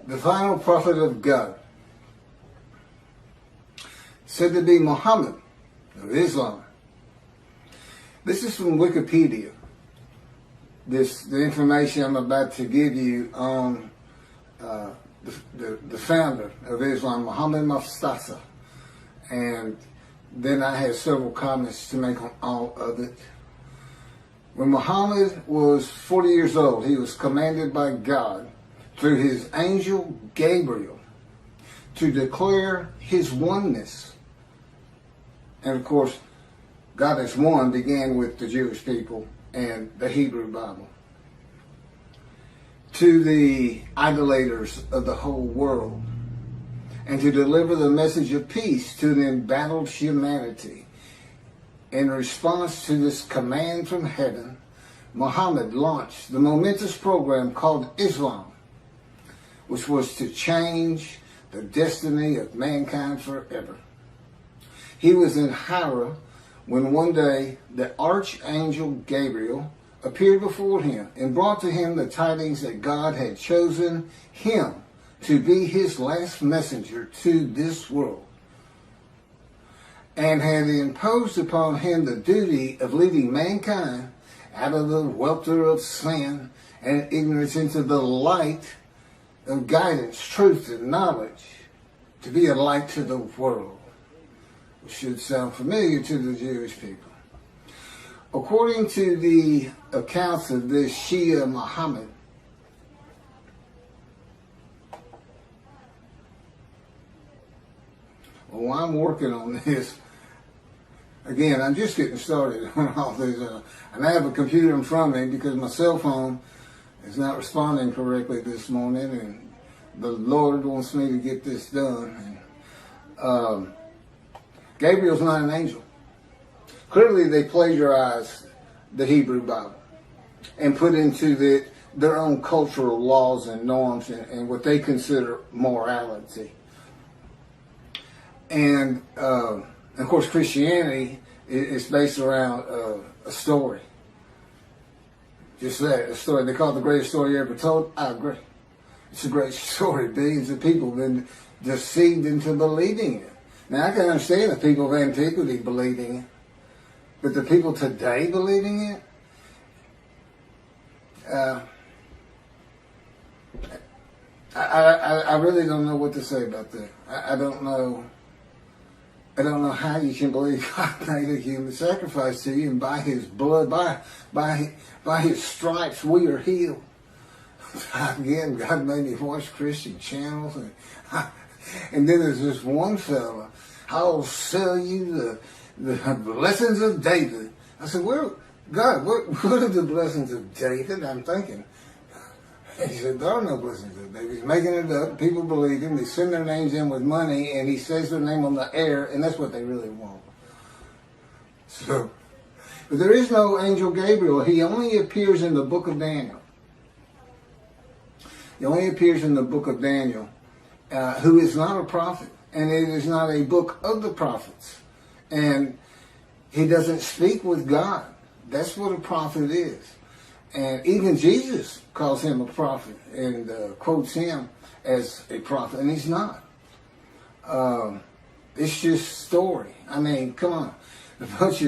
the final prophet of God, said to be Mohammad of Islam. This is from Wikipedia. The information I'm about to give you on the founder of Islam, Mohammad Mustafa. And then I have several comments to make on all of it. When Muhammad was 40 years old, he was commanded by God through his angel Gabriel to declare his oneness. And of course, God is one began with the Jewish people and the Hebrew Bible. To the idolaters of the whole world, and to deliver the message of peace to the embattled humanity. In response to this command from heaven, Muhammad launched the momentous program called Islam, which was to change the destiny of mankind forever. He was in Hira when one day the Archangel Gabriel appeared before him and brought to him the tidings that God had chosen him to be his last messenger to this world, and had imposed upon him the duty of leading mankind out of the welter of sin and ignorance into the light of guidance, truth, and knowledge, to be a light to the world, which should sound familiar to the Jewish people. According to the accounts of this Shia Muhammad, well, I'm working on this. Again, I'm just getting started on all this. And I have a computer in front of me because my cell phone is not responding correctly this morning. And the Lord wants me to get this done. And, Gabriel's not an angel. Clearly, they plagiarized the Hebrew Bible and put into their own cultural laws and norms and what they consider morality. And of course, Christianity is based around a story. Just that, a story. They call it the greatest story ever told. I agree. It's a great story. Billions of people have been deceived into believing it. Now, I can understand the people of antiquity believing it, but the people today believing it, I really don't know what to say about that. I don't know how you can believe God made a human sacrifice to you, and by his blood, by his stripes, we are healed. Again, God made me watch Christian channels, and then there's this one fella, I'll sell you the blessings of David. I said, well, God, what are the blessings of David? I'm thinking. He said, there are no blessings of David. He's making it up. People believe him. They send their names in with money, and he says their name on the air, and that's what they really want. So, but there is no angel Gabriel. He only appears in the book of Daniel. He only appears in the book of Daniel, who is not a prophet, and it is not a book of the prophets. And he doesn't speak with God. That's what a prophet is. And even Jesus calls him a prophet and quotes him as a prophet, and he's not. It's just story. I mean, come on. A bunch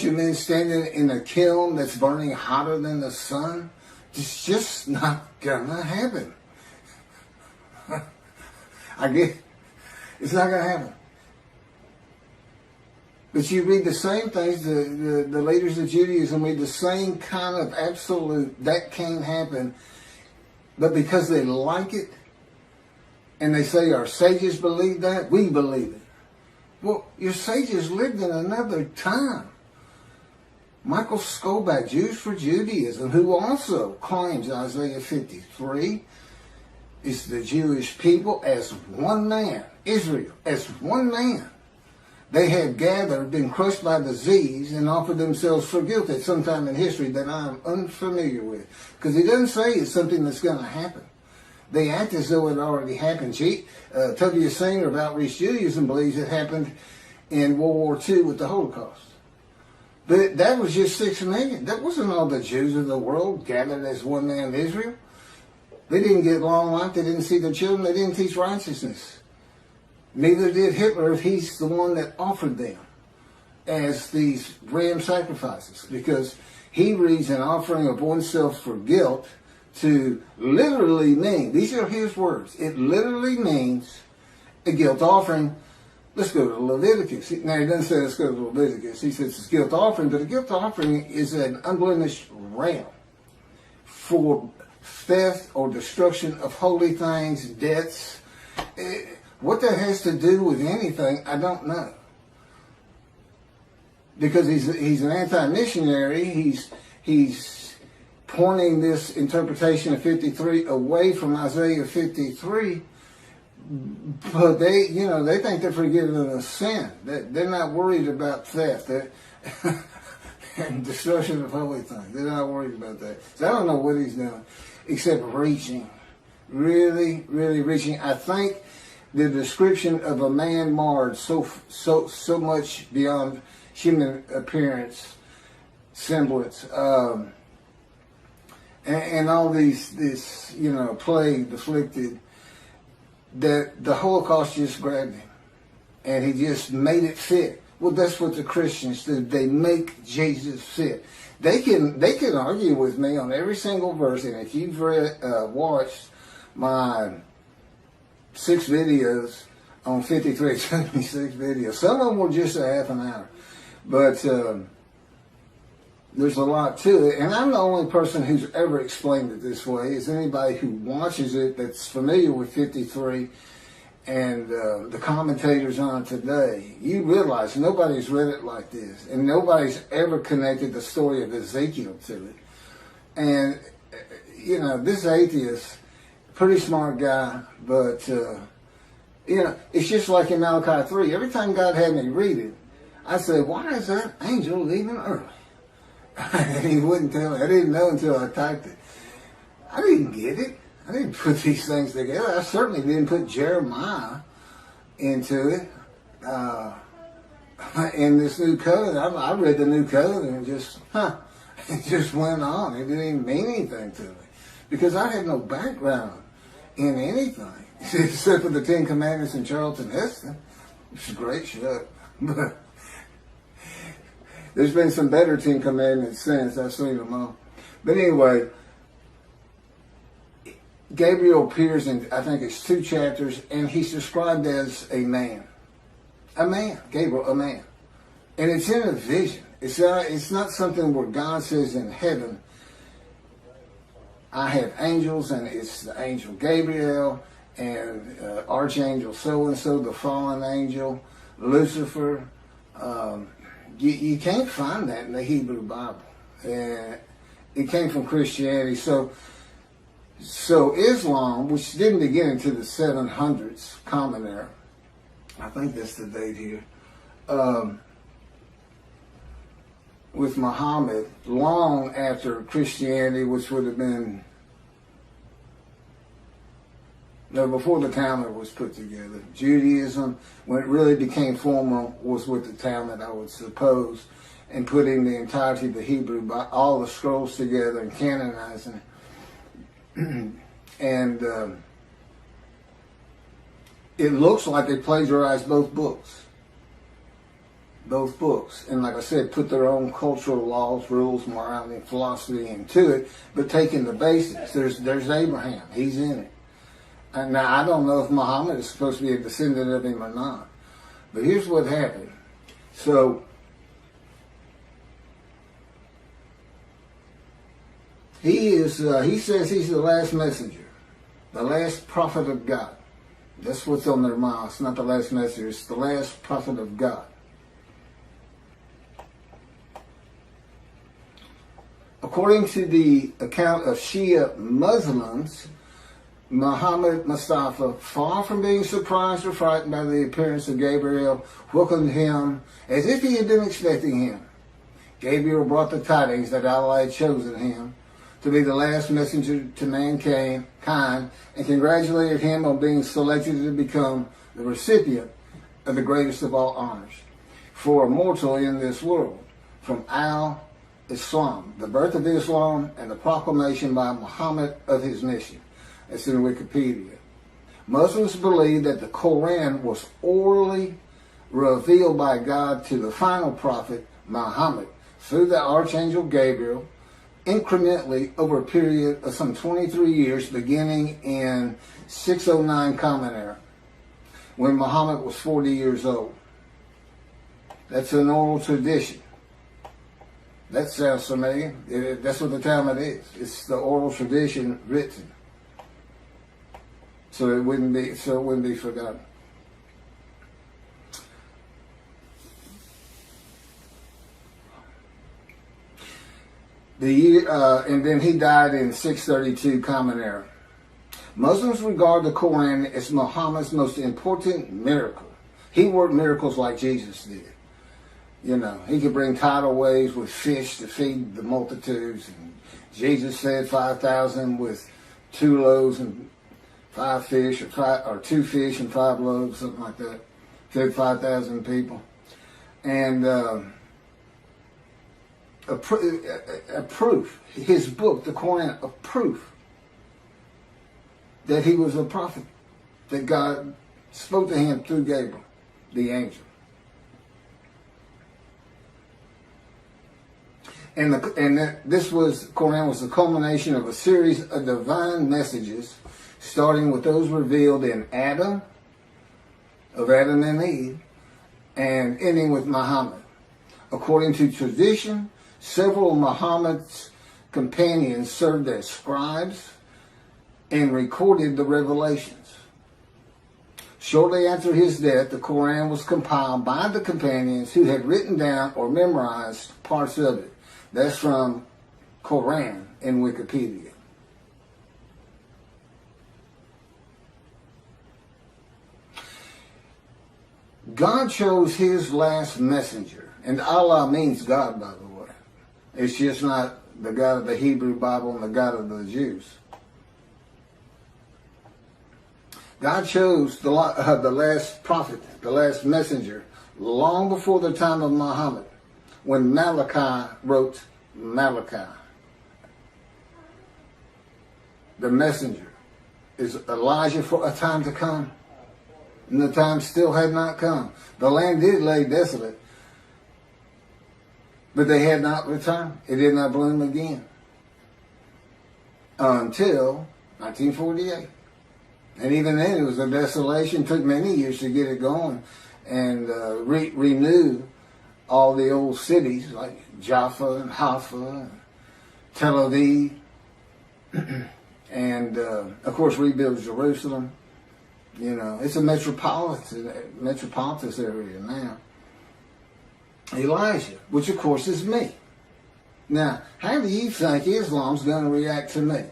of men standing in a kiln that's burning hotter than the sun, it's just not gonna happen. I get it's not gonna happen. But you read the same things, the leaders of Judaism read the same kind of absolute, that can't happen. But because they like it, and they say our sages believe that, we believe it. Well, your sages lived in another time. Michael Skobac, Jews for Judaism, who also claims Isaiah 53 is the Jewish people as one man, Israel as one man. They had gathered, been crushed by disease, and offered themselves for guilt at some time in history that I'm unfamiliar with. Because he doesn't say it's something that's going to happen. They act as though it already happened. W. Singer of Outreach Judaism believes it happened in World War II with the Holocaust. But that was just 6 million. That wasn't all the Jews of the world gathered as one man Israel. They didn't get long life. They didn't see their children. They didn't teach righteousness. Neither did Hitler if he's the one that offered them as these ram sacrifices, because he reads an offering of oneself for guilt to literally mean, these are his words, it literally means a guilt offering. Let's go to Leviticus. Now, he doesn't say let's go to Leviticus. He says it's a guilt offering, but a guilt offering is an unblemished ram for theft or destruction of holy things, debts. What that has to do with anything, I don't know. Because he's an anti-missionary. He's pointing this interpretation of 53 away from Isaiah 53. But they think they're forgiven of sin. They're not worried about theft and destruction of holy things. They're not worried about that. So I don't know what he's doing, except reaching, really, really reaching. I think the description of a man marred so much beyond human appearance, semblance, and all this plague afflicted, that the Holocaust just grabbed him and he just made it fit. Well, that's what the Christians do. They make Jesus fit. They can argue with me on every single verse, and if you've watched my 6 videos on 53, it took me 6 videos. Some of them were just a half an hour, but there's a lot to it, and I'm the only person who's ever explained it this way. Is anybody who watches it that's familiar with 53 and the commentators on it today, you realize nobody's read it like this, and nobody's ever connected the story of Ezekiel to it. And this atheist, pretty smart guy, but it's just like in Malachi 3. Every time God had me read it, I said, why is that angel leaving early? And he wouldn't tell me. I didn't know until I typed it. I didn't get it. I didn't put these things together. I certainly didn't put Jeremiah into it. In this new covenant, I read the new covenant and it just went on. It didn't even mean anything to me, because I had no background in anything except for the 10 Commandments and Charlton Heston. It's a great show, but there's been some better 10 Commandments since. I've seen them all. But anyway, Gabriel appears in, I think it's 2 chapters, and he's described as a man. A man. Gabriel, a man. And it's in a vision. It's not something where God says in heaven, I have angels, and it's the angel Gabriel, and Archangel so-and-so, the fallen angel, Lucifer. You can't find that in the Hebrew Bible. It came from Christianity. So Islam, which didn't begin until the 700s, Common Era, I think that's the date here, with Mohammad, long after Christianity, which would have been, before the Talmud was put together. Judaism, when it really became formal, was with the Talmud, I would suppose, and putting the entirety of the Hebrew, all the scrolls together and canonizing it. And it looks like they plagiarized both books. Both books. And like I said, put their own cultural laws, rules, morality, and philosophy into it, but taking the basics. There's Abraham. He's in it. And now, I don't know if Muhammad is supposed to be a descendant of him or not. But here's what happened. So, he says he's the last messenger, the last prophet of God. That's what's on their mouth. It's not the last messenger, it's the last prophet of God. According to the account of Shia Muslims, Muhammad Mustafa, far from being surprised or frightened by the appearance of Gabriel, welcomed him as if he had been expecting him. Gabriel brought the tidings that Allah had chosen him to be the last messenger to mankind, and congratulated him on being selected to become the recipient of the greatest of all honors for a mortal in this world, from Al-Islam, the birth of Islam, and the proclamation by Muhammad of his mission. It's in Wikipedia. Muslims believe that the Quran was orally revealed by God to the final prophet, Muhammad, through the Archangel Gabriel, incrementally over a period of some 23 years, beginning in 609 Common Era, when Muhammad was 40 years old. That's an oral tradition. That sounds familiar. That's what the Talmud is. It's the oral tradition written, so it wouldn't be forgotten. The year, and then he died in 632 Common Era. Muslims regard the Quran as Muhammad's most important miracle. He worked miracles like Jesus did. You know, he could bring tidal waves with fish to feed the multitudes. And Jesus fed 5,000 with 2 loaves and 5 fish, or 2 fish and 5 loaves, something like that. Fed 5,000 people. And a proof, his book, the Quran, a proof that he was a prophet, that God spoke to him through Gabriel, the angel. And this Quran was the culmination of a series of divine messages, starting with those revealed in Adam and Eve, and ending with Muhammad. According to tradition, several of Muhammad's companions served as scribes and recorded the revelations. Shortly after his death, the Quran was compiled by the companions who had written down or memorized parts of it. That's from Quran in Wikipedia. God chose his last messenger. And Allah means God, by the way. It's just not the God of the Hebrew Bible and the God of the Jews. God chose the last prophet, the last messenger, long before the time of Muhammad, when Malachi wrote Malachi. The messenger is Elijah for a time to come. And the time still had not come. The land did lay desolate, but they had not returned. It did not bloom again until 1948. And even then it was a desolation. It took many years to get it going and renew all the old cities like Jaffa and Haifa and Tel Aviv. And of course rebuild Jerusalem. You know, it's a metropolitan area now. Elijah, which of course is me. Now, how do you think Islam's going to react to me?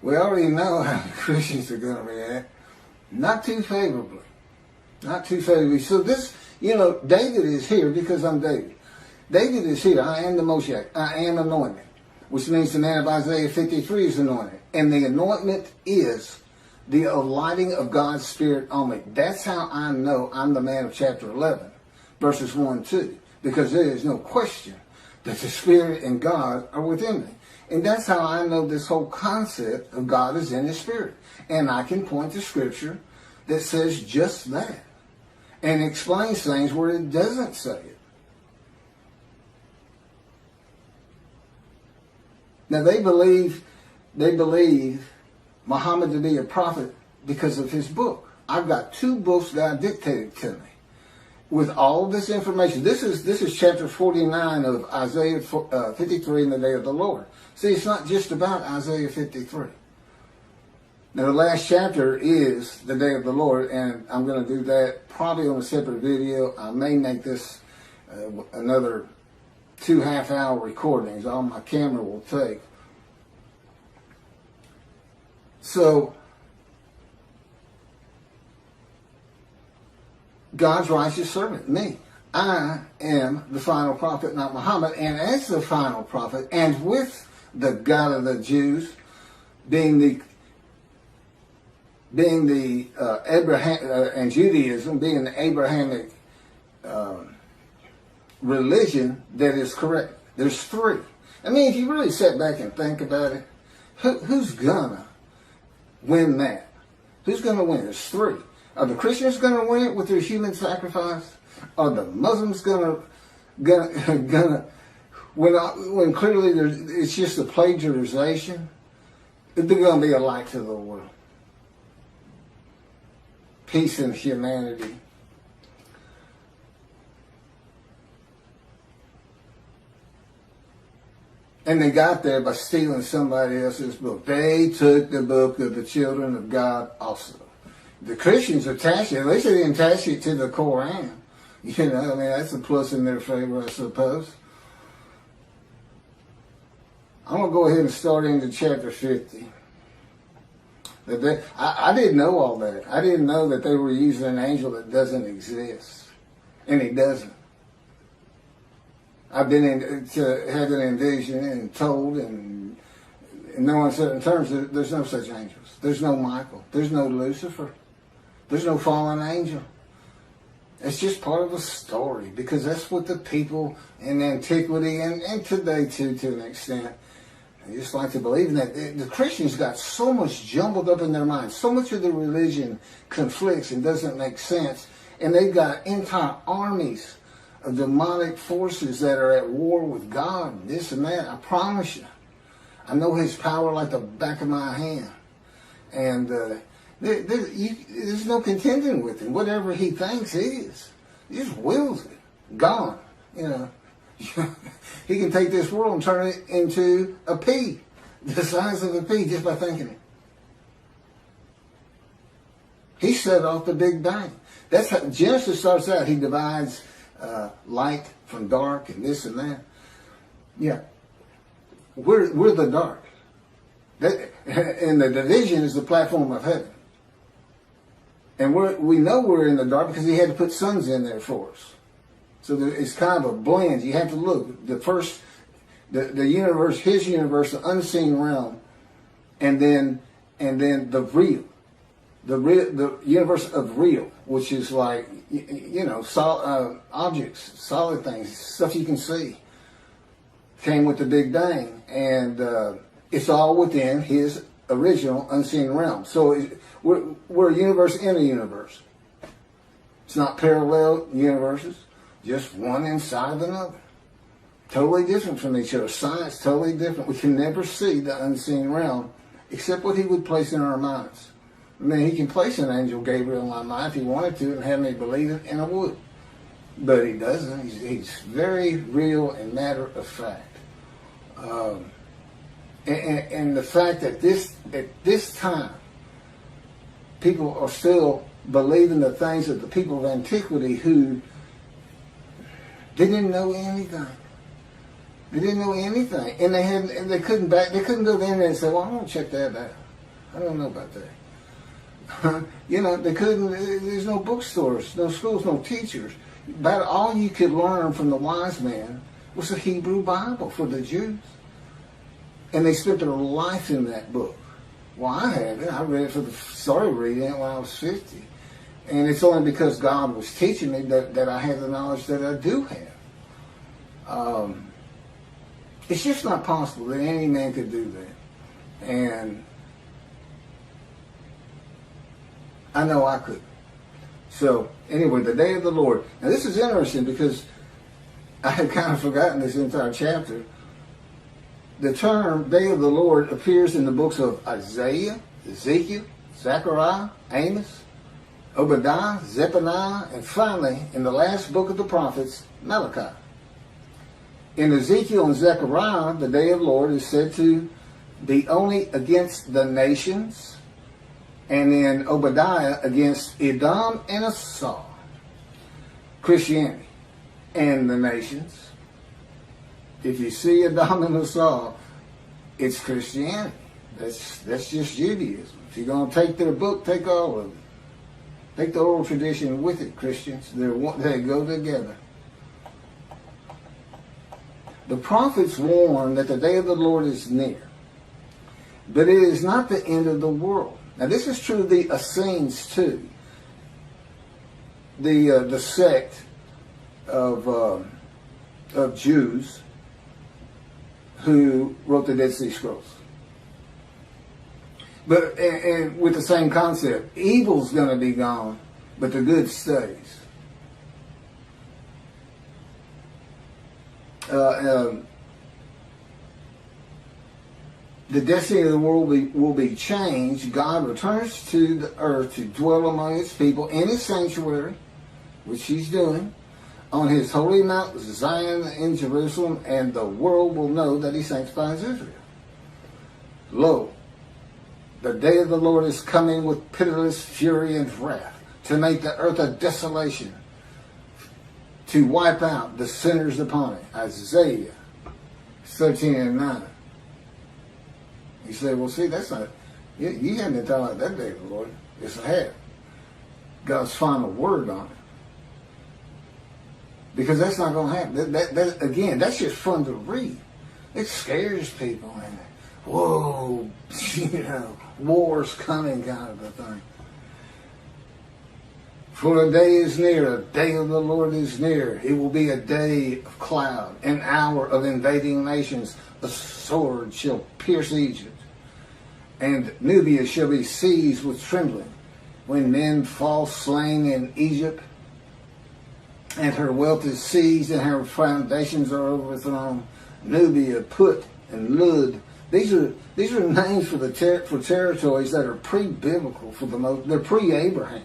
We already know how the Christians are going to react. Not too favorably. Not too favorably. So this, you know, David is here because I'm David. David is here. I am the Moshiach. I am anointed. Which means the man of Isaiah 53 is anointed. And the anointment is the alighting of God's Spirit on me. That's how I know I'm the man of chapter 11, verses 1 and 2. Because there is no question that the Spirit and God are within me. And that's how I know this whole concept of God is in His Spirit. And I can point to Scripture that says just that. And explains things where it doesn't say it. Now they believe Muhammad to be a prophet because of his book. I've got 2 books God dictated to me with all this information. This is chapter 49 of Isaiah 53 in the day of the Lord. See, it's not just about Isaiah 53. Now the last chapter is the day of the Lord, and I'm going to do that probably on a separate video. I may make this another 2 half-hour recordings. All my camera will take. So, God's righteous servant, me. I am the final prophet, not Muhammad. And as the final prophet, and with the God of the Jews, being the Abraham and Judaism being the Abrahamic religion that is correct. There's 3. I mean, if you really sit back and think about it, who's gonna win that? Who's going to win? There's three. Are the Christians going to win it with their human sacrifice? Are the Muslims going to when clearly it's just a plagiarization? They're going to be a light to the world. Peace and humanity. And they got there by stealing somebody else's book. They took the book of the children of God also. The Christians attached it. At least they didn't attach it to the Koran. You know, I mean, that's a plus in their favor, I suppose. I'm going to go ahead and start into chapter 50. I didn't know all that. I didn't know that they were using an angel that doesn't exist. And he doesn't. I've been had an envision and told and in no uncertain terms there's no such angels. There's no Michael. There's no Lucifer. There's no fallen angel. It's just part of a story because that's what the people in antiquity and today too, to an extent, they just like to believe in that. The Christians got so much jumbled up in their minds. So much of the religion conflicts and doesn't make sense. And they've got entire armies of demonic forces that are at war with God, and this and that. I promise you. I know his power like the back of my hand. And there's no contending with him. Whatever he thinks is. He just wills it. Gone. You know. He can take this world and turn it into a pea. The size of a pea just by thinking it. He set off the Big Bang. That's how Genesis starts out. He divides light from dark and this and that. Yeah. We're the dark. And the division is the platform of heaven. And we know we're in the dark because he had to put suns in there for us. So it's kind of a blend. You have to look. The universe, his universe, the unseen realm, and then the real. The universe of real, which is like, objects, solid things, stuff you can see, came with the Big Bang. And it's all within his original unseen realm. So we're a universe in a universe. It's not parallel universes, just one inside of another. Totally different from each other. Science, totally different. We can never see the unseen realm except what he would place in our minds. I mean, he can place an angel Gabriel in my mind if he wanted to and have me believe it, and I would. But he doesn't. He's very real and matter of fact. And the fact that at this time, people are still believing the things of the people of antiquity who didn't know anything. They didn't know anything, and they couldn't go in there and say, "Well, I want to check that out. I don't know about that." They couldn't. There's no bookstores, no schools, no teachers. About all you could learn from the wise men was the Hebrew Bible for the Jews, and they spent their life in that book. Well, I haven't. I read it started reading it when I was 50, and it's only because God was teaching me that I have the knowledge that I do have. It's just not possible that any man could do that, and I know I couldn't. So, anyway, the day of the Lord. Now, this is interesting because I had kind of forgotten this entire chapter. The term day of the Lord appears in the books of Isaiah, Ezekiel, Zechariah, Amos, Obadiah, Zephaniah, and finally, in the last book of the prophets, Malachi. In Ezekiel and Zechariah, the day of the Lord is said to be only against the nations, and in Obadiah against Edom and Esau, Christianity, and the nations. If you see Edom and Esau, it's Christianity. That's just Judaism. If you're going to take their book, take all of it. Take the oral tradition with it, Christians. They go together. The prophets warn that the day of the Lord is near, but it is not the end of the world. Now, this is true of the Essenes too, the sect of Jews who wrote the Dead Sea Scrolls. But and with the same concept, evil's going to be gone, but the good stays. The destiny of the world will be changed. God returns to the earth to dwell among his people in his sanctuary, which he's doing, on his holy Mount Zion in Jerusalem, and the world will know that he sanctifies Israel. Lo, the day of the Lord is coming with pitiless fury and wrath, to make the earth a desolation, to wipe out the sinners upon it. Isaiah 13:9. You say, well, see, that's not, you haven't been talking about that day of the Lord. Yes, I have. God's final word on it. Because that's not going to happen. That, again, that's just fun to read. It scares people. And, whoa, war's coming kind of a thing. For a day is near, a day of the Lord is near. It will be a day of cloud, an hour of invading nations. A sword shall pierce Egypt, and Nubia shall be seized with trembling. When men fall slain in Egypt, and her wealth is seized, and her foundations are overthrown. Nubia, Put, and Lud. These are names for for territories that are pre-biblical for the most. They're pre-Abraham.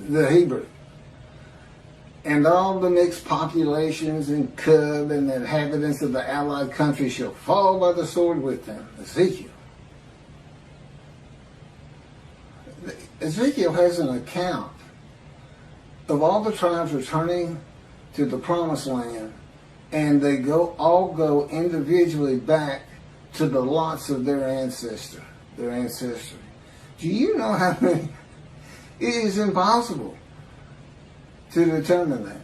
The Hebrew. And all the mixed populations in Cub and the inhabitants of the allied countries shall fall by the sword with them. Ezekiel. Ezekiel has an account of all the tribes returning to the promised land, and they all go individually back to the lots of their ancestry. Do you know how many? It is impossible to determine that.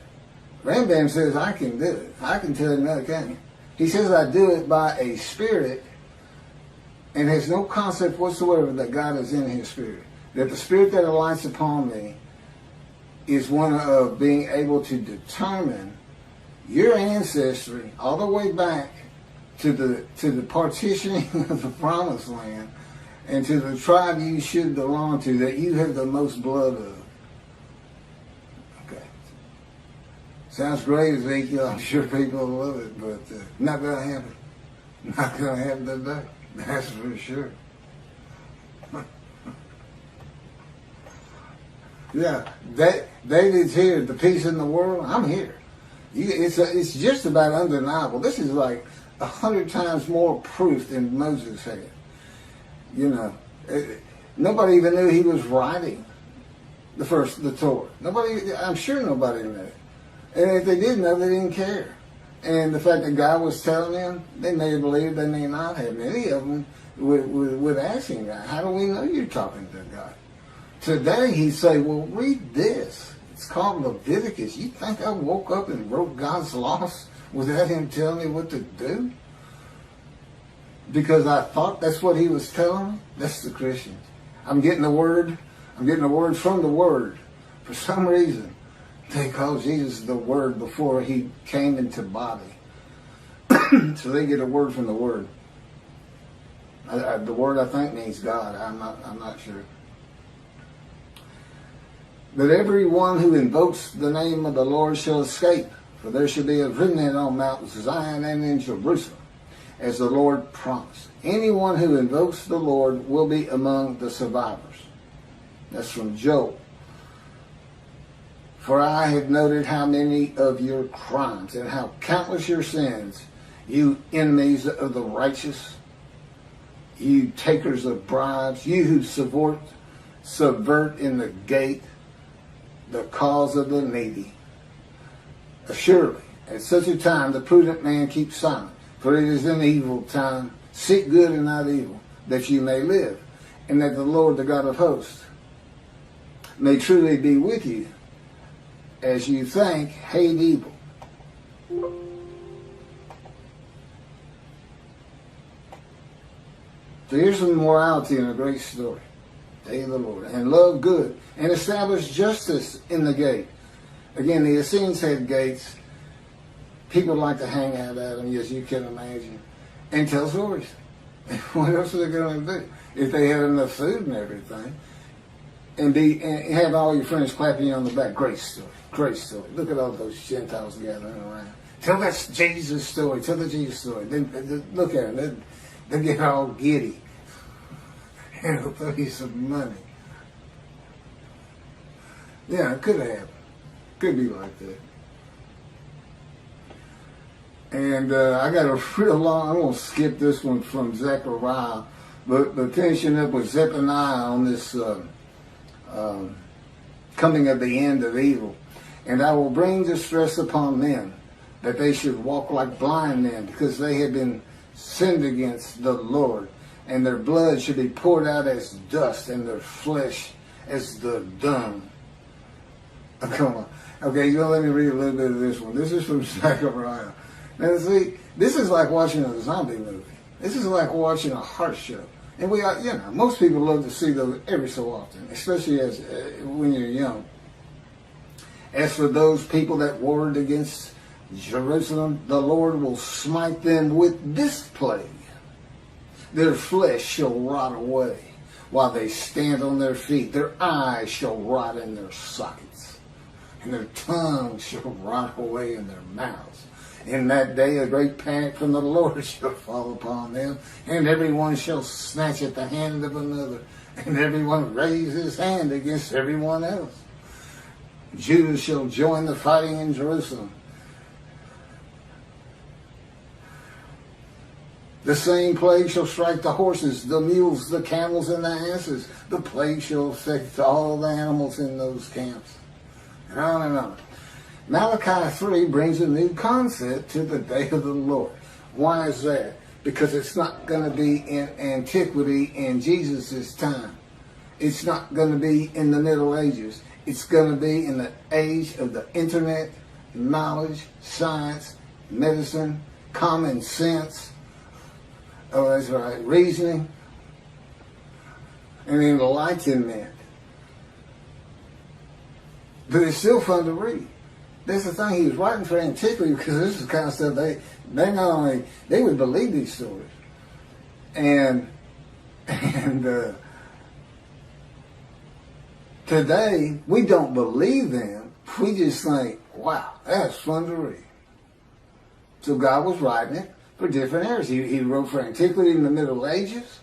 Rambam says, I can do it. I can tell him that, can't he? He says, I do it by a spirit, and has no concept whatsoever that God is in his spirit. That the spirit that alights upon me is one of being able to determine your ancestry all the way back to the partitioning of the promised land, and to the tribe you should belong to, that you have the most blood of. Okay. Sounds great, Ezekiel. I'm sure people will love it, but not going to happen. Not going to happen today. That's for sure. Yeah, David's here. The peace in the world. I'm here. It's just about undeniable. This is like 100 times more proof than Moses had. Nobody even knew he was writing the Torah. I'm sure nobody knew. And if they did know, they didn't care. And the fact that God was telling them, they may have believed, they may not have. Many of them would ask him, how do we know you're talking to God? Today he'd say, well, read this. It's called Leviticus. You think I woke up and wrote God's laws without him telling me what to do? Because I thought that's what he was telling me? That's the Christians. I'm getting the word. I'm getting the word from the word. For some reason, they call Jesus the word before he came into body. So they get a word from the word. The word, I think, means God. I'm not sure. But everyone who invokes the name of the Lord shall escape, for there shall be a remnant on Mount Zion and in Jerusalem, as the Lord promised. Anyone who invokes the Lord will be among the survivors. That's from Job. For I have noted how many of your crimes and how countless your sins, you enemies of the righteous, you takers of bribes, you who subvert in the gate the cause of the needy. Surely, at such a time, the prudent man keeps silent, for it is an evil time. Seek good and not evil, that you may live, and that the Lord, the God of hosts, may truly be with you, as you think, hate evil. So here's some morality in a great story. Day of the Lord. And love good. And establish justice in the gate. Again, the Essenes had gates. People like to hang out at them, as you can imagine. and tell stories. What else are they going to do? If they had enough food and everything, and have all your friends clapping you on the back. Great story, great story. Look at all those Gentiles gathering around. Tell that Jesus story. Tell the Jesus story. Then look at them. They get all giddy. And they'll throw you some money. Yeah, it could happen. Could be like that. And I got a real long, I'm going to skip this one from Zechariah, but finishing up with Zephaniah on this coming of the end of evil. And I will bring distress upon them, that they should walk like blind men, because they have been sinned against the Lord. And their blood should be poured out as dust, and their flesh as the dung. Oh, come on. Okay, you know, let me read a little bit of this one. This is from Zechariah. Now, see, this is like watching a zombie movie. This is like watching a heart show. And we are, you know, most people love to see those every so often, especially as when you're young. As for those people that warred against Jerusalem, the Lord will smite them with this plague. Their flesh shall rot away while they stand on their feet. Their eyes shall rot in their sockets, and their tongues shall rot away in their mouths. In that day a great panic from the Lord shall fall upon them, and everyone shall snatch at the hand of another, and everyone raise his hand against everyone else. Judah shall join the fighting in Jerusalem. The same plague shall strike the horses, the mules, the camels, and the asses. The plague shall affect all the animals in those camps. And on and on. Malachi 3 brings a new concept to the day of the Lord. Why is that? Because it's not going to be in antiquity in Jesus' time. It's not going to be in the Middle Ages. It's going to be in the age of the internet, knowledge, science, medicine, common sense. Oh, that's right, reasoning, and enlightenment. But it's still fun to read. That's the thing, he was writing for antiquity, because this is the kind of stuff they not only, they would believe these stories. And today, we don't believe them, we just think, wow, that's fun to read. So God was writing it for different eras. He wrote for antiquity in the Middle Ages,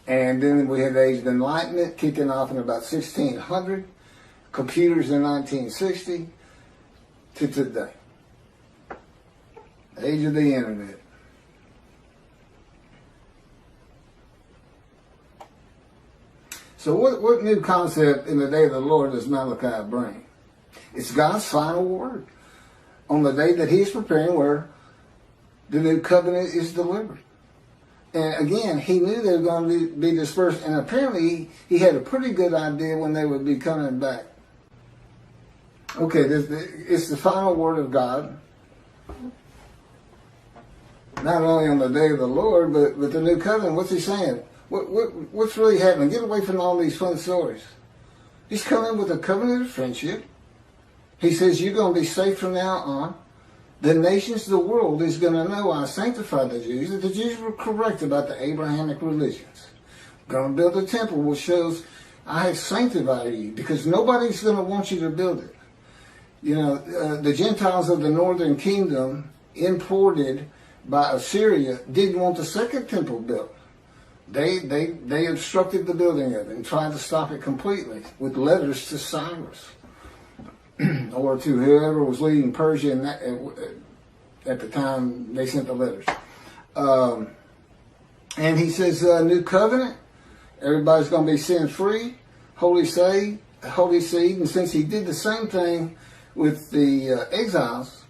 and then we had the Age of Enlightenment kicking off in about 1600, computers in 1960, to today. Age of the Internet. So what new concept in the day of the Lord does Malachi bring? It's God's final word on the day that He is preparing, where the new covenant is delivered. And again, He knew they were going to be dispersed, and apparently He had a pretty good idea when they would be coming back. Okay, it's the final word of God, not only on the day of the Lord, but with the new covenant. What's He saying? What's really happening? Get away from all these fun stories. He's coming with a covenant of friendship. He says you're going to be safe from now on. The nations of the world is going to know I sanctified the Jews, that the Jews were correct about the Abrahamic religions. I'm going to build a temple which shows I have sanctified you, because nobody's going to want you to build it. You know, the Gentiles of the northern kingdom, imported by Assyria, didn't want the second temple built. They obstructed the building of it and tried to stop it completely with letters to Cyrus or to whoever was leading Persia in that, at the time they sent the letters. And he says, new covenant, everybody's going to be sin-free, holy seed. And since he did the same thing with the exiles,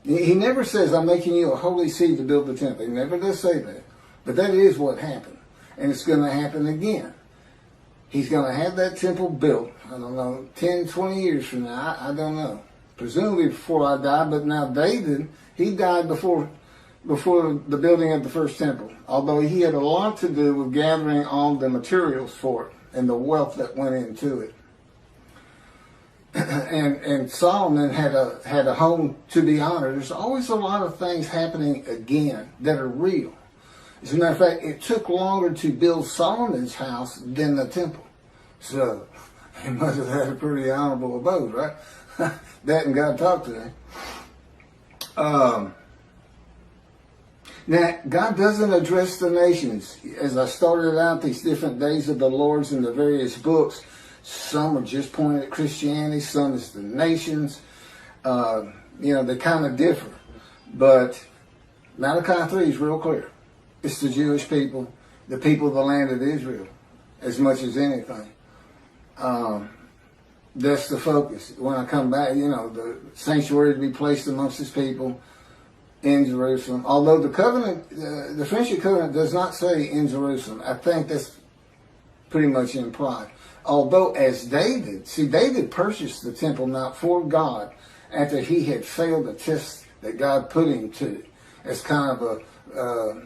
he never says, I'm making you a holy seed to build the temple. He never does say that. But that is what happened. And it's going to happen again. He's going to have that temple built, I don't know, 10, 20 years from now. I don't know. Presumably before I die. But now David, he died before the building of the first temple. Although he had a lot to do with gathering all the materials for it and the wealth that went into it. and Solomon had a home to be honored. There's always a lot of things happening again that are real. As a matter of fact, it took longer to build Solomon's house than the temple. So he must have had a pretty honorable abode, right? That and God talked to him. Now, God doesn't address the nations. As I started out, these different days of the Lord's in the various books, some are just pointed at Christianity, some is the nations. They kind of differ. But Malachi 3 is real clear. It's the Jewish people, the people of the land of Israel, as much as anything. That's the focus. When I come back, the sanctuary to be placed amongst his people in Jerusalem. Although the covenant, the friendship covenant does not say in Jerusalem. I think that's pretty much implied. Although as David purchased the temple not for God after he had failed the test that God put him to as kind of a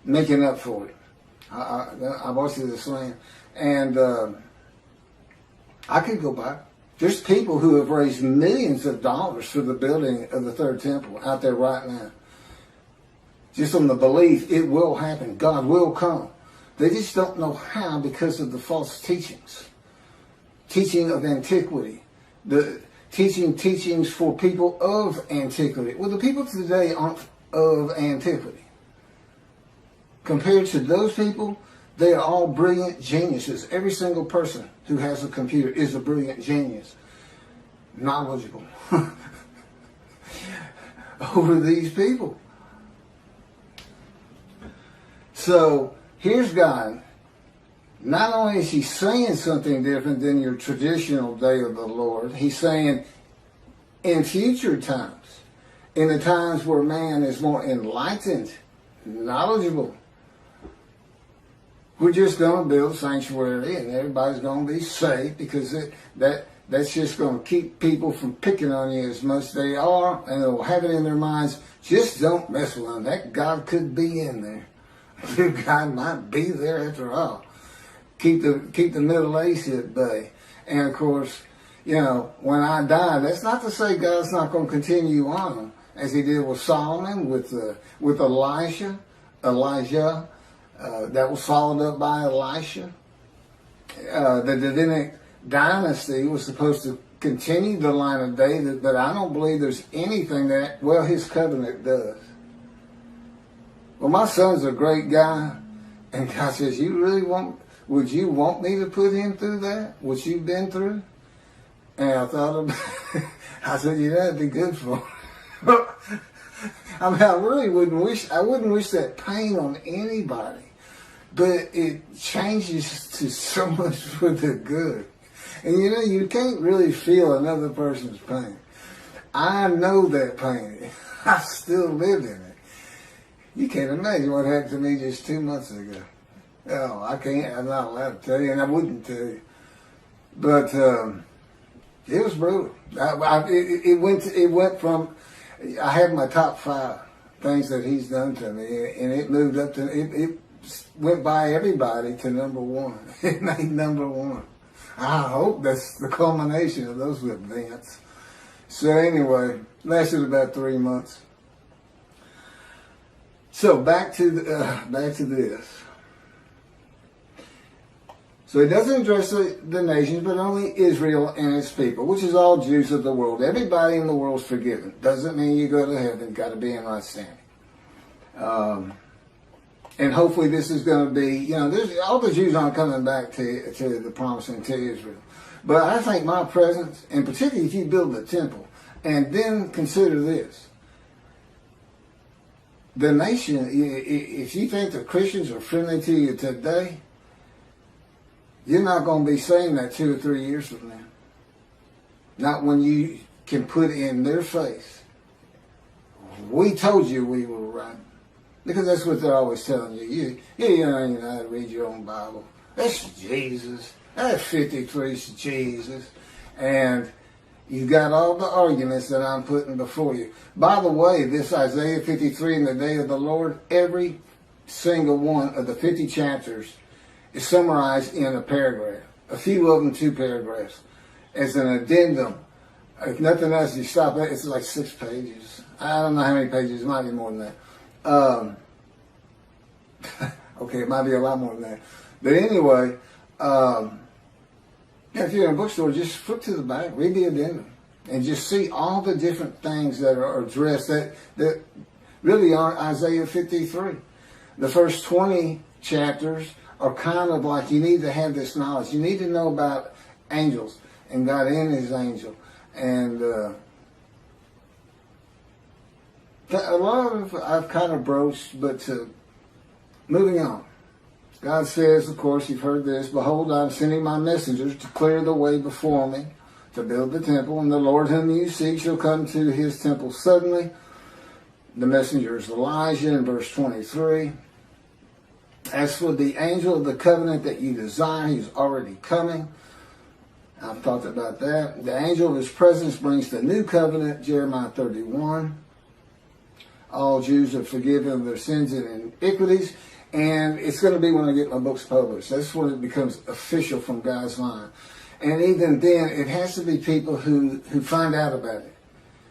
making up for it. I watched this land. And I could go back. There's people who have raised millions of dollars for the building of the third temple out there right now. Just on the belief it will happen. God will come. They just don't know how because of the false teachings. Teaching of antiquity. The teachings for people of antiquity. Well, the people today aren't of antiquity. Compared to those people, they are all brilliant geniuses. Every single person who has a computer is a brilliant genius. Knowledgeable. Over these people. So, here's God. Not only is he saying something different than your traditional day of the Lord, he's saying in future times, in the times where man is more enlightened, knowledgeable, we're just going to build a sanctuary and everybody's going to be safe because that's just going to keep people from picking on you as much as they are, and they'll have it in their minds, just don't mess with them. That God could be in there. God might be there after all. Keep the Middle East at bay. And of course, when I die, that's not to say God's not going to continue on as he did with Solomon, with Elijah. That was followed up by Elisha. The Davidic dynasty was supposed to continue the line of David, but I don't believe there's anything his covenant does. Well, my son's a great guy, and God says, would you want me to put him through that? What you've been through? And I thought about it. I said, that'd be good for him. I mean, I wouldn't wish that pain on anybody. But it changes to so much for the good. And you can't really feel another person's pain. I know that pain. I still live in it. You can't imagine what happened to me just 2 months ago. Oh, I can't. I'm not allowed to tell you, and I wouldn't tell you. But it was brutal. It went from, I had my top 5 things that he's done to me, and it moved up to, it went by everybody to number 1. It made number 1. I hope that's the culmination of those events. So anyway, lasted about 3 months. So back to this. So it doesn't address the nations, but only Israel and its people, which is all Jews of the world. Everybody in the world is forgiven. Doesn't mean you go to heaven. Got to be in right standing. And hopefully this is going to be, all the Jews aren't coming back to the promised land, to Israel. But I think my presence, and particularly if you build the temple, and then consider this. The nation, if you think the Christians are friendly to you today, you're not going to be saying that 2 or 3 years from now. Not when you can put in their face, we told you we were right. Because that's what they're always telling you. You don't even know how to read your own Bible. That's Jesus. That 53 is Jesus. And you got all the arguments that I'm putting before you. By the way, this Isaiah 53 in the day of the Lord, every single one of the 50 chapters is summarized in a paragraph. A few of them 2 paragraphs. as an addendum. If nothing else, you stop it. It's like 6 pages. I don't know how many pages. It might be more than that. Okay, it might be a lot more than that. But anyway, if you're in a bookstore, just flip to the back, read the addendum, and just see all the different things that are addressed that really aren't Isaiah 53. The first 20 chapters are kind of like, you need to have this knowledge. You need to know about angels and God in his angel. And a lot of I've kind of broached, but moving on. God says, of course, you've heard this, behold, I'm sending my messengers to clear the way before me, to build the temple, and the Lord whom you seek shall come to his temple suddenly. The messenger is Elijah in verse 23. As for the angel of the covenant that you desire, he's already coming. I've talked about that. The angel of his presence brings the new covenant, Jeremiah 31. All Jews are forgiven of their sins and iniquities. And it's going to be when I get my books published. That's when it becomes official from God's line. And even then, it has to be people who find out about it.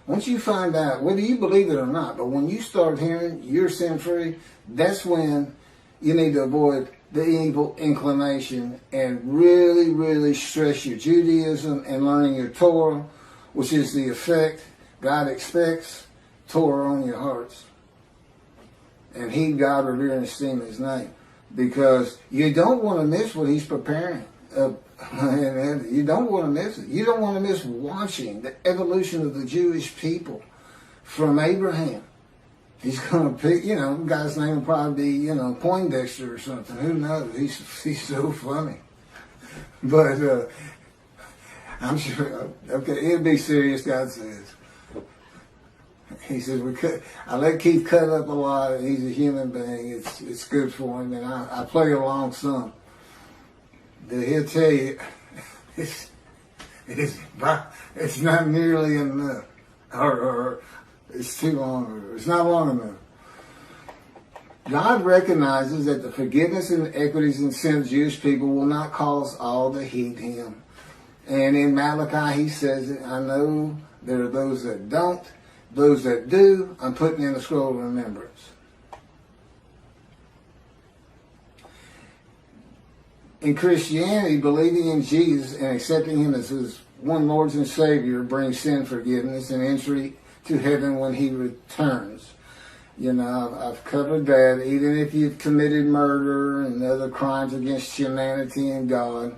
Once you find out, whether you believe it or not, but when you start hearing you're sin-free, that's when you need to avoid the evil inclination and really, really stress your Judaism and learning your Torah, which is the effect God expects, Torah on your hearts. And heed God, revere, and esteem his name. Because you don't want to miss what he's preparing. And you don't want to miss it. You don't want to miss watching the evolution of the Jewish people from Abraham. He's going to pick, the guy's name will probably be, Poindexter or something. Who knows? He's so funny. But I'm sure, okay, it'll be serious, God says. He says, I let Keith cut up a lot, and he's a human being. It's good for him, and I play along some. But he'll tell you, it's not nearly enough, or it's too long, or it's not long enough. God recognizes that the forgiveness and equities and sin of Jewish people will not cause all to heed him. And in Malachi, he says it, I know there are those that don't. Those that do, I'm putting in the scroll of remembrance. In Christianity, believing in Jesus and accepting him as his one Lord and Savior brings sin forgiveness and entry to heaven when he returns. I've covered that. Even if you've committed murder and other crimes against humanity and God,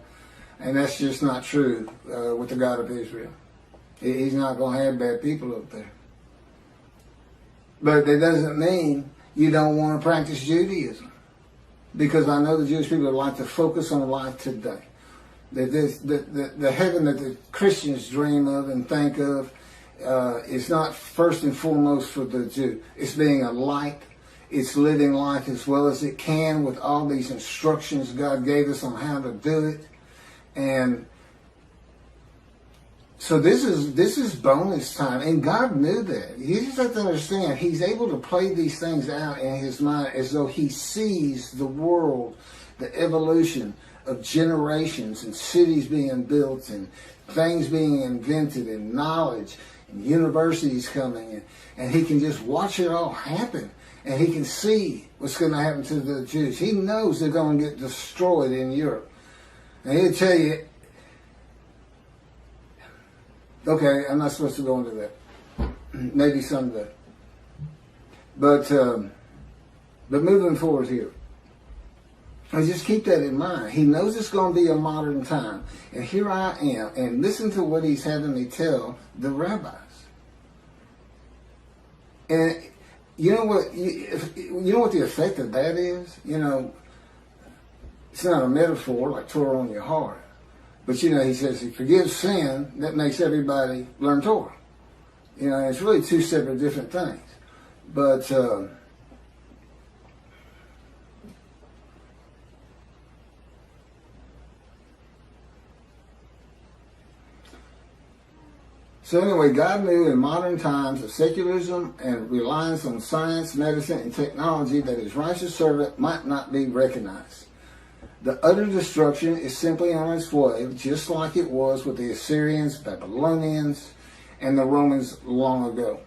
and that's just not true with the God of Israel. He's not going to have bad people up there. But that doesn't mean you don't want to practice Judaism. Because I know the Jewish people would like to focus on life today. The heaven that the Christians dream of and think of is not first and foremost for the Jew. It's being a light. It's living life as well as it can with all these instructions God gave us on how to do it. And so this is bonus time, and God knew that. You just have to understand, he's able to play these things out in his mind as though he sees the world, the evolution of generations and cities being built and things being invented and knowledge and universities coming in. And he can just watch it all happen, and he can see what's going to happen to the Jews. He knows they're going to get destroyed in Europe. And he'll tell you, okay, I'm not supposed to go into that. Maybe someday. But moving forward here, I just keep that in mind. He knows it's going to be a modern time. And here I am. And listen to what he's having me tell the rabbis. And you know what? You know what the effect of that is? It's not a metaphor like Torah on your heart. But he says he forgives sin, that makes everybody learn Torah. It's really two separate different things. But so anyway, God knew in modern times of secularism and reliance on science, medicine, and technology that his righteous servant might not be recognized. The utter destruction is simply on its way, just like it was with the Assyrians, Babylonians, and the Romans long ago.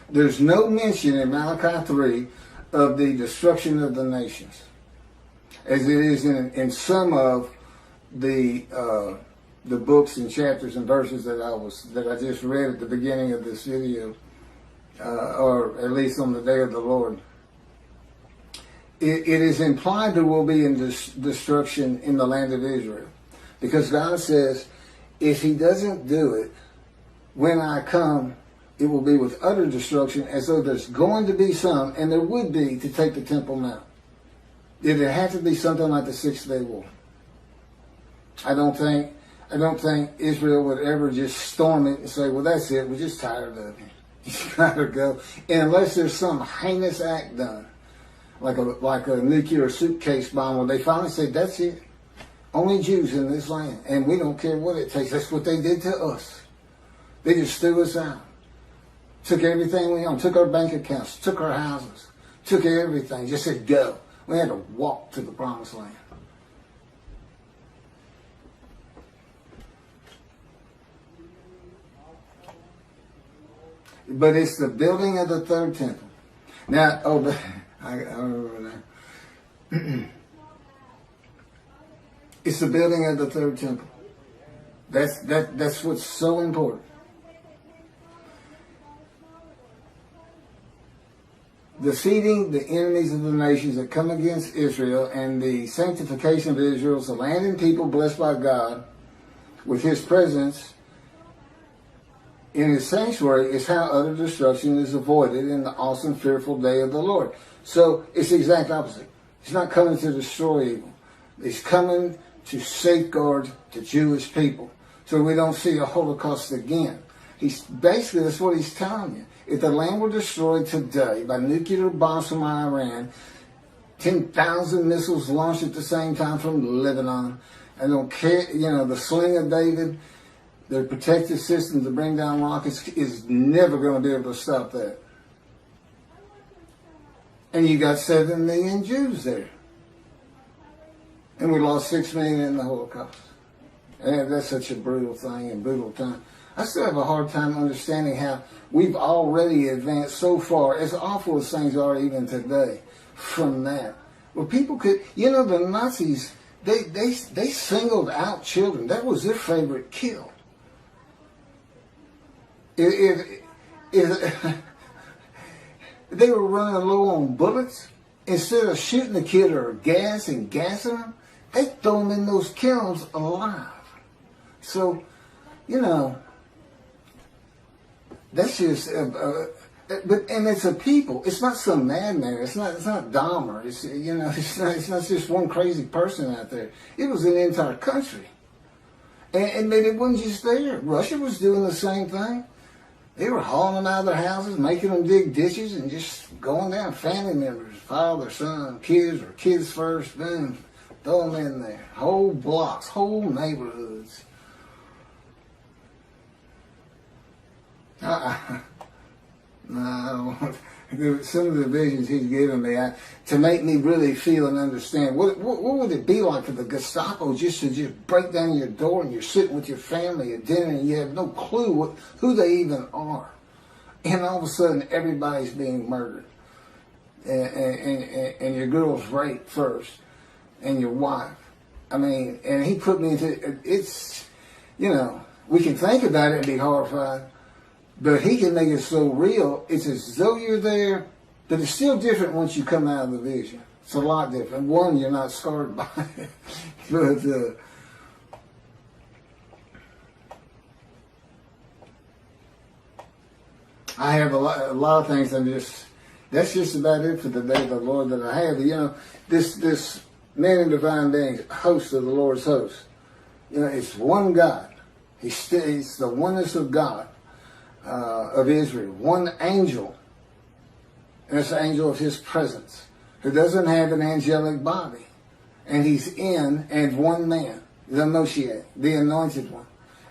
There's no mention in Malachi 3 of the destruction of the nations, as it is in some of the books and chapters and verses that I just read at the beginning of this video, or at least on the day of the Lord. It is implied there will be destruction in the land of Israel, because God says, if He doesn't do it, when I come, it will be with utter destruction, as though there's going to be some, and there would be, to take the Temple Mount. It would have to be something like the 6-day war. I don't think Israel would ever just storm it and say, well, that's it, we're just tired of it. You gotta go. And unless there's some heinous act done, like a nuclear suitcase bomb, where they finally say, that's it. Only Jews in this land, and we don't care what it takes. That's what they did to us. They just threw us out. Took everything we owned, took our bank accounts, took our houses, took everything, just said go. We had to walk to the promised land. But it's the building of the third temple. Now, I remember now. It's the building of the third temple. That's what's so important. Defeating the enemies of the nations that come against Israel, and the sanctification of Israel, the land and people blessed by God with His presence in His sanctuary, is how utter destruction is avoided in the awesome, fearful day of the Lord. So it's the exact opposite. He's not coming to destroy evil. He's coming to safeguard the Jewish people, so we don't see a Holocaust again. Basically, that's what He's telling you. If the land were destroyed today by nuclear bombs from Iran, 10,000 missiles launched at the same time from Lebanon, I don't care, the sling of David, their protective system to bring down rockets is never going to be able to stop that. And you got 7 million Jews there. And we lost 6 million in the Holocaust. And that's such a brutal thing and brutal time. I still have a hard time understanding how we've already advanced so far, as awful as things are even today, from that. Well, people could, the Nazis, they singled out children. That was their favorite kill. If they were running low on bullets, instead of shooting the kid or gassing them, they throw them in those kilns alive. So, that's just, and it's a people. It's not some madman. It's not Dahmer. It's not just one crazy person out there. It was an entire country, and it wasn't just there. Russia was doing the same thing. They were hauling them out of their houses, making them dig ditches, and just going down. Family members, father, son, kids, or kids first, boom, throw them in there. Whole blocks, whole neighborhoods. No, some of the visions he's given me to make me really feel and understand what would it be like for the Gestapo just to break down your door and you're sitting with your family at dinner and you have no clue who they even are, and all of a sudden everybody's being murdered, and your girl's raped first, and your wife. I mean, and he put me into it's, we can think about it and be horrified. But he can make it so real, it's as though you're there, but it's still different once you come out of the vision. It's a lot different. One, you're not scarred by it. But I have a lot of things that's just about it for the day of the Lord that I have. This man in divine being, host of the Lord's host, it's one God. It's the oneness of God. Of Israel, one angel, and it's the angel of His presence, who doesn't have an angelic body. and he's in as one man, the Moshiach, the anointed one.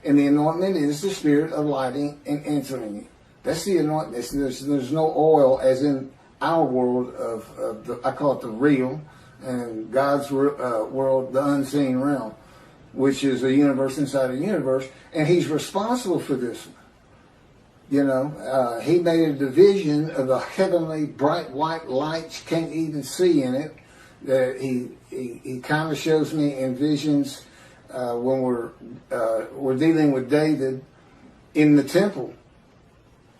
And the anointment is the spirit of lighting and entering you. That's the anointment. There's no oil as in our world of the, I call it the real, and God's world, the unseen realm, which is a universe inside a universe, and he's responsible for this one. You know, he made a division of the heavenly bright white lights, can't even see in it. That he kind of shows me in visions when we're dealing with David in the temple.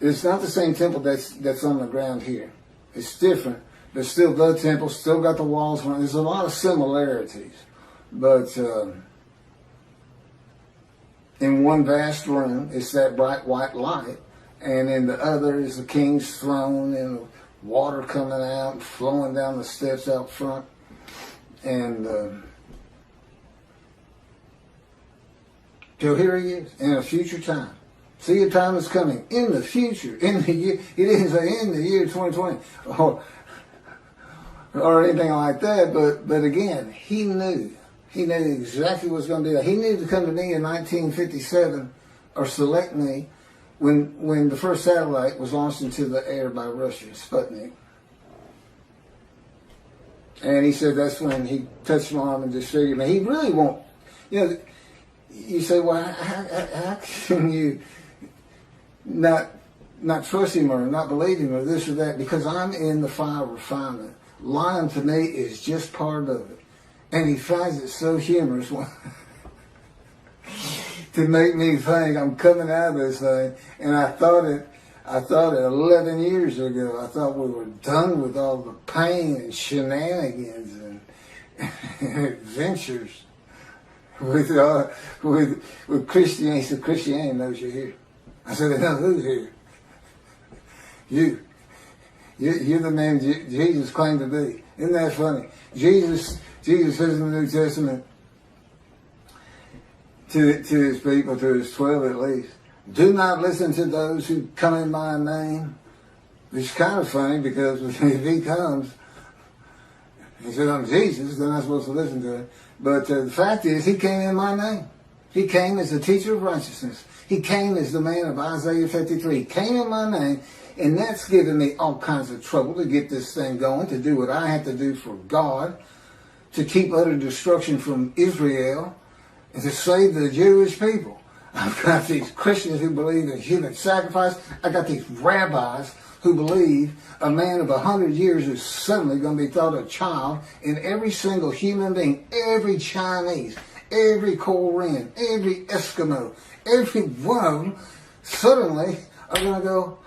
It's not the same temple that's on the ground here. It's different, but still the temple, still got the walls. There's a lot of similarities, but in one vast room, it's that bright white light, and in the other is the king's throne and water coming out and flowing down the steps out front. And so here he is in a future time. See, a time is coming in the future, in the year. He didn't say in the year 2020 or anything like that. But again, he knew exactly what was going to be. He knew to come to me in 1957 or select me when the first satellite was launched into the air by Russia, Sputnik. And he said that's when he touched my arm and disfigured me. He really won't. You know, you say, well, how can you not trust him or not believe him or this or that? Because I'm in the fire of refinement. Lying to me is just part of it. And he finds it so humorous to make me think I'm coming out of this thing. And I thought it 11 years ago. I thought we were done with all the pain and shenanigans and adventures with Christianity. So Christianity knows you're here. I said, no, who's here? You're the man Jesus claimed to be. Isn't that funny? Jesus says in the New Testament to his people, to his 12 at least, do not listen to those who come in my name. It's kind of funny because if he comes, he said, I'm Jesus, then I'm supposed to listen to him. But the fact is, he came in my name. He came as the teacher of righteousness. He came as the man of Isaiah 53. He came in my name, and that's given me all kinds of trouble to get this thing going, to do what I have to do for God, to keep utter destruction from Israel, and to save the Jewish people. I've got these Christians who believe in human sacrifice. I got these rabbis who believe a man of 100 years is suddenly going to be thought a child, and every single human being, every Chinese, every Korean, every Eskimo, every one of them suddenly are going to go,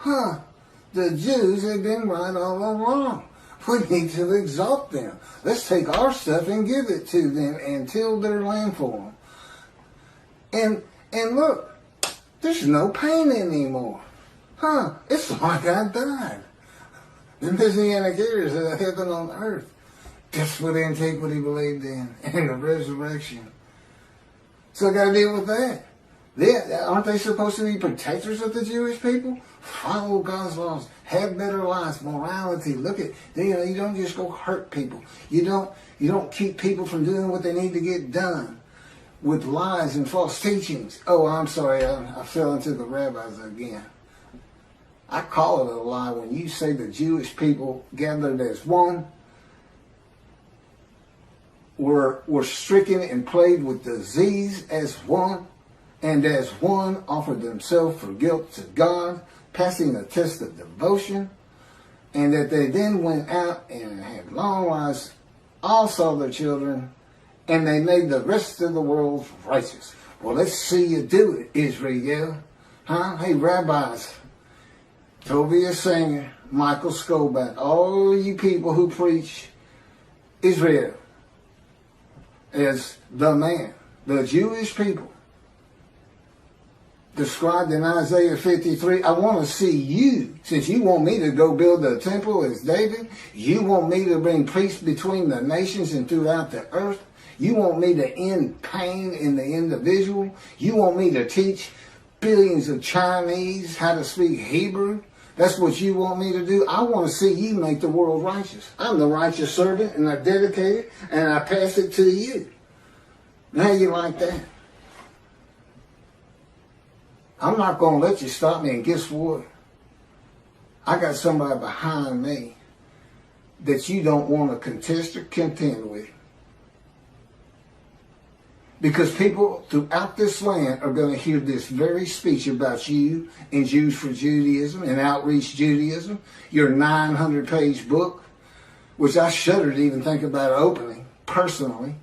the Jews have been right all along. We need to exalt them. Let's take our stuff and give it to them and till their land for them. And look, there's no pain anymore. It's like I died. The Messianic era is heaven on earth. That's what antiquity believed in, and the resurrection. So I got to deal with that. Aren't they supposed to be protectors of the Jewish people? Follow God's laws, have better lives, morality. Look at, you don't just go hurt people. You don't keep people from doing what they need to get done with lies and false teachings. Oh, I'm sorry, I fell into the rabbis again. I call it a lie when you say the Jewish people gathered as one were stricken and plagued with disease as one, and as one offered themselves for guilt to God, passing a test of devotion, and that they then went out and had long lives, all saw their children, and they made the rest of the world righteous. Well, let's see you do it, Israel. Hey, rabbis, Tobias Singer, Michael Skoback, all you people who preach Israel as the man, the Jewish people, described in Isaiah 53, I want to see you, since you want me to go build a temple as David, you want me to bring peace between the nations and throughout the earth, you want me to end pain in the individual, you want me to teach billions of Chinese how to speak Hebrew, That's what you want me to do? I want to see you make the world righteous. I'm the righteous servant, and I dedicate it, and I pass it to you. How you like that? I'm not going to let you stop me, and guess what? I got somebody behind me that you don't want to contest or contend with. Because people throughout this land are going to hear this very speech about you in Jews for Judaism and Outreach Judaism, your 900-page book, which I shudder to even think about opening personally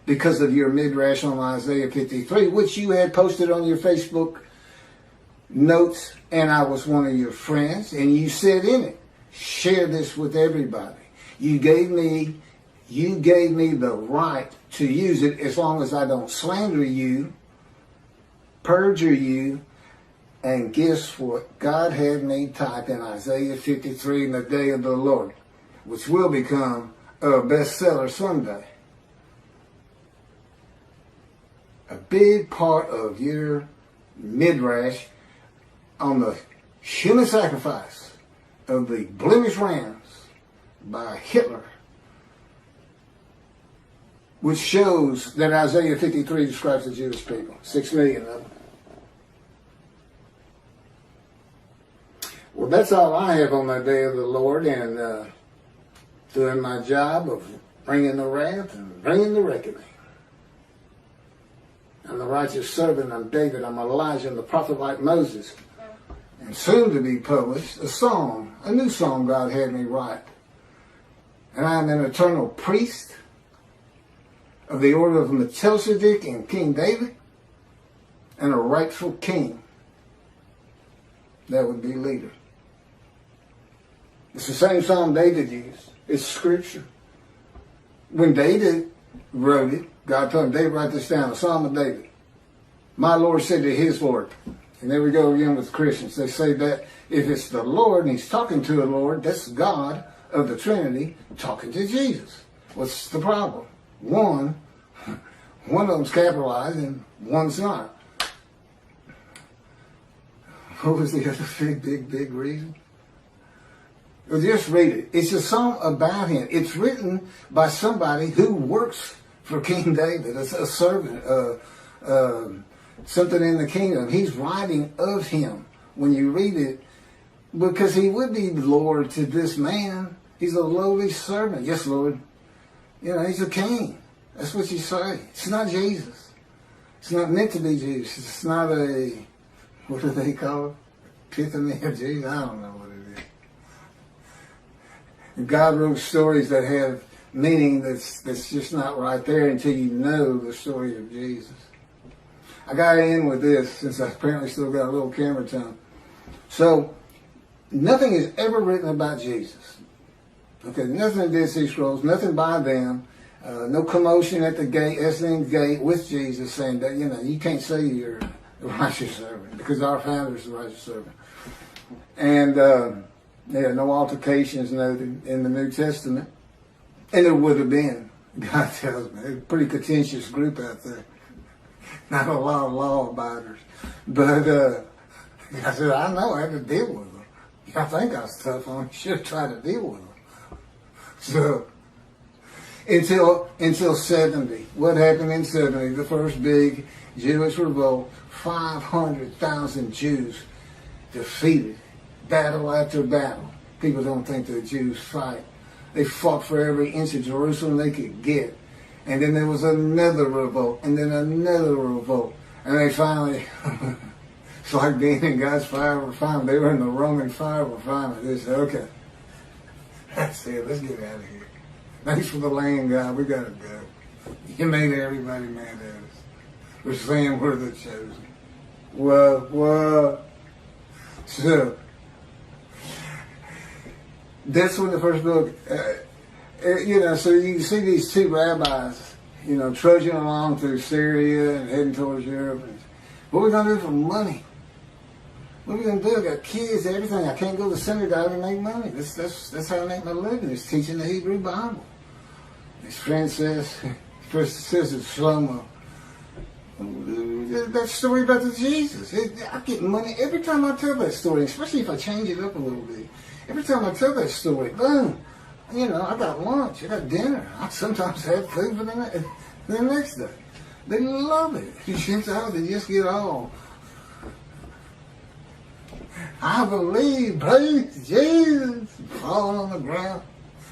because of your midrash on Isaiah 53, which you had posted on your Facebook notes, and I was one of your friends, and you said in it, share this with everybody. You gave me the right to use it as long as I don't slander you, perjure you, and guess what? God had me type in Isaiah 53 in the day of the Lord, which will become a bestseller someday. A big part of your midrash on the human sacrifice of the blemished rams by Hitler, which shows that Isaiah 53 describes the Jewish people, 6 million of them. Well, that's all I have on the day of the Lord, and doing my job of bringing the wrath and bringing the reckoning. I'm the righteous servant, I'm David, I'm Elijah, I'm the prophet like Moses. And soon to be published, a new song God had me write. And I am an eternal priest of the order of Melchizedek and King David, and a rightful king. That would be leader. It's the same song David used. It's scripture. When David wrote it, God told him, David, write this down, a Psalm of David. My Lord said to his Lord. And there we go again with Christians. They say that if it's the Lord and he's talking to the Lord, that's God of the Trinity talking to Jesus. What's the problem? One of them's capitalized and one's not. What was the other big reason? Well, just read it. It's a song about him. It's written by somebody who works for King David, a servant, something in the kingdom. He's writing of him when you read it, because he would be Lord to this man. He's a lowly servant. Yes, Lord. You know, he's a king. That's what you say. It's not Jesus. It's not meant to be Jesus. It's not a, what do they call it? Epiphany of Jesus? I don't know what it is. God wrote stories that have meaning that's just not right there until you know the story of Jesus. I got to end with this, since I apparently still got a little camera time. So, nothing is ever written about Jesus. Okay, nothing in Dead Sea Scrolls, nothing by them. No commotion at the gate, Essening gate with Jesus saying that, you know, you can't say you're the righteous servant, because our founder is the righteous servant. And no altercations noted in the New Testament. And there would have been, God tells me, a pretty contentious group out there. Not a lot of law abiders. But I said, I know, I had to deal with them. I think I was tough on them. Should have tried to deal with them. So, until 70. What happened in 70? The first big Jewish revolt. 500,000 Jews defeated. Battle after battle. People don't think the Jews fight. They fought for every inch of Jerusalem they could get. And then there was another revolt, and then another revolt. And they finally, it's like being in God's fire refinement. They were in the Roman fire refinement. They said, okay, that's it, let's get out of here. Thanks for the land, God, we got to go. You made everybody mad at us. We're saying we're the chosen. Whoa. So, that's when the first book, so you can see these two rabbis, trudging along through Syria and heading towards Europe. And, what are we going to do for money? What are we going to do? I got kids, everything. I can't go to synagogue and make money. That's how I make my living, is teaching the Hebrew Bible. His friend says, first says it's Shlomo, That story about the Jesus. I get money every time I tell that story, especially if I change it up a little bit. Every time I tell that story, boom, I got lunch, I got dinner. I sometimes have food for the next day. They love it. They just get all. I believe, praise Jesus, falling on the ground.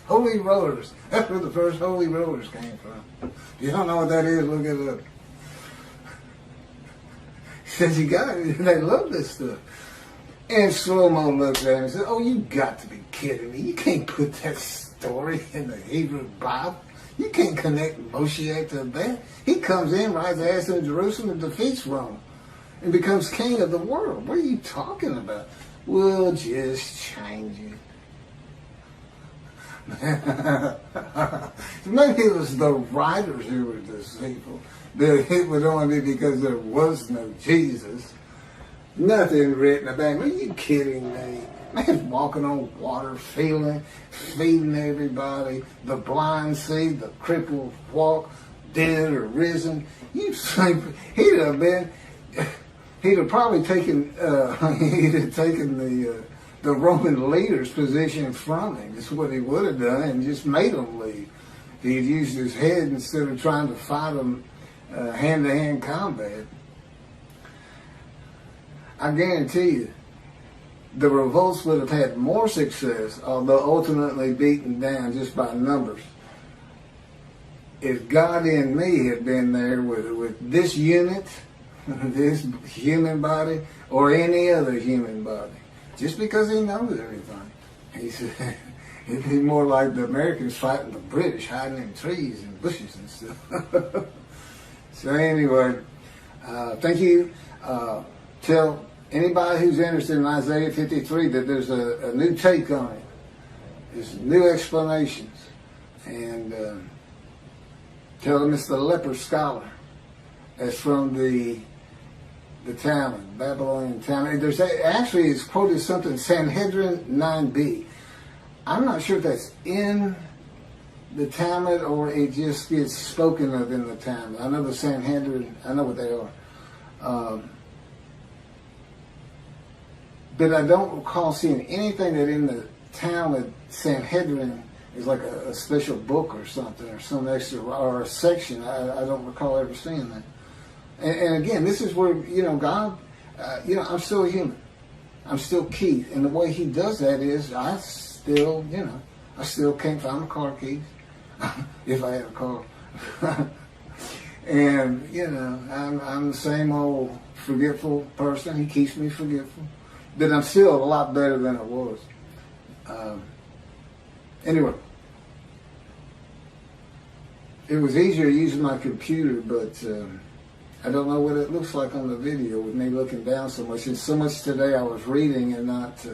Holy rollers. That's where the first holy rollers came from. If you don't know what that is, look it up. He says, you got it. They love this stuff. And Slow-Mo looks at him and says, oh, you got to be kidding me. You can't put that story in the Hebrew Bible. You can't connect Moshiach to that. He comes in, rides ass in Jerusalem, and defeats Rome and becomes king of the world. What are you talking about? We'll just change it. Maybe it was the writers who were deceitful. That it would only be because there was no Jesus. Nothing written about him. Are you kidding me? Man's walking on water, feeding everybody. The blind see, the crippled walk, dead or risen. You think he'd have probably taken the Roman leader's position from him. That's what he would have done, and just made them leave. He'd used his head instead of trying to fight them hand-to-hand combat. I guarantee you, the revolts would have had more success, although ultimately beaten down just by numbers, if God in me had been there with this unit, this human body, or any other human body. Just because he knows everything. He said, it'd be more like the Americans fighting the British, hiding in trees and bushes and stuff. So anyway, thank you. Tell anybody who's interested in Isaiah 53 that there's a new take on it. There's new explanations. And tell them it's the leper scholar. That's from the Talmud, Babylonian Talmud. There's actually, it's quoted something, Sanhedrin 9b. I'm not sure if that's in the Talmud or it just gets spoken of in the Talmud. I know the Sanhedrin, I know what they are. But I don't recall seeing anything that in the Talmud, Sanhedrin is like a special book or something, or some extra, or a section. I don't recall ever seeing that. And again, this is where, God, I'm still a human. I'm still Keith. And the way he does that is I still can't find my car keys. If I had a car. And, I'm the same old forgetful person. He keeps me forgetful. But I'm still a lot better than I was. Anyway. It was easier using my computer, but I don't know what it looks like on the video with me looking down so much. And so much today I was reading and not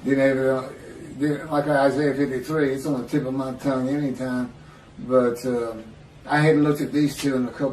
being able to, like Isaiah 53, it's on the tip of my tongue anytime. But I hadn't looked at these two in a couple